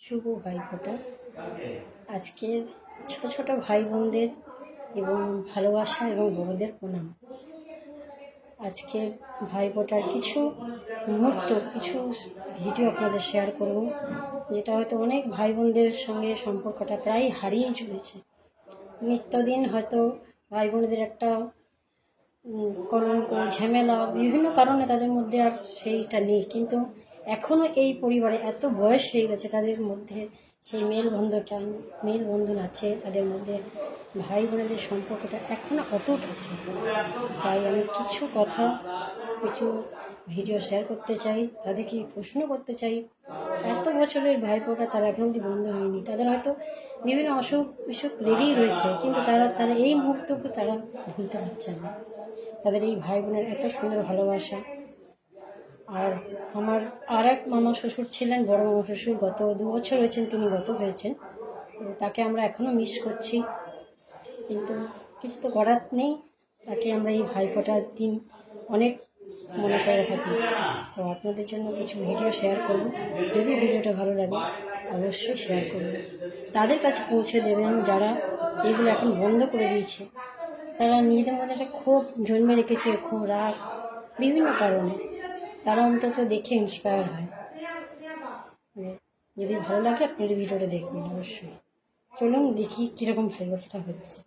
শুভ ভাইফোঁটা। আজকের ছোট ছোট ভাই বোনদের এবং ভালোবাসা এবং বড়দের প্রণাম। আজকে ভাইফোঁটার কিছু মুহূর্ত, কিছু ভিডিও আপনাদের শেয়ার করব, যেটা হয়তো অনেক ভাই বোনদের সঙ্গে সম্পর্কটা প্রায় হারিয়েই চলেছে। নিত্যদিন হয়তো ভাই বোনদের একটা কলঙ্ক, ঝামেলা, বিভিন্ন কারণে তাদের মধ্যে আর সেইটা নেই, কিন্তু এখনও এই পরিবারে এত বয়স হয়ে গেছে, তাদের মধ্যে সেই মেলবন্ধন আছে, তাদের মধ্যে ভাই বোনেদের সম্পর্কটা এখনও অটুট আছে। তাই আমি কিছু কথা, কিছু ভিডিও শেয়ার করতে চাই, তাদেরকে প্রশ্ন করতে চাই, এত বছরের ভাইফোঁটা তারা এখন অব্দি বন্ধ হয়নি। তাদের হয়তো বিভিন্ন অসুখ বিসুখ লেগেই রয়েছে, কিন্তু তারা এই মুহূর্তকে তারা ভুলতে পারছে না। তাদের এই ভাই বোনের এত সুন্দর ভালোবাসা। আর আমার আর এক মামা শ্বশুর ছিলেন, বড় মামা শ্বশুর, গত 2 বছর হয়েছেন তিনি গত হয়েছেন। তো তাকে আমরা এখনও মিস করছি, কিন্তু কিছু তো করার নেই। তাকে আমরা এই ভাইফোঁটার দিন অনেক মনে করে থাকি। তো আপনাদের জন্য কিছু ভিডিও শেয়ার করব, যদি ভিডিওটা ভালো লাগে অবশ্যই শেয়ার করব, তাদের কাছে পৌঁছে দেবেন যারা এগুলো এখন বন্ধ করে দিয়েছে। তারা নিজেদের মধ্যে একটা ক্ষোভ জন্মে রেখেছে, ক্ষোভ, রাগ, বিভিন্ন কারণে। তারা অন্তত দেখে ইন্সপায়ার হয়। যদি ভালো লাগে আপনার ভিডিওটা দেখবেন অবশ্যই। চলুন দেখি কীরকম ভাইফোঁটাটা হচ্ছে।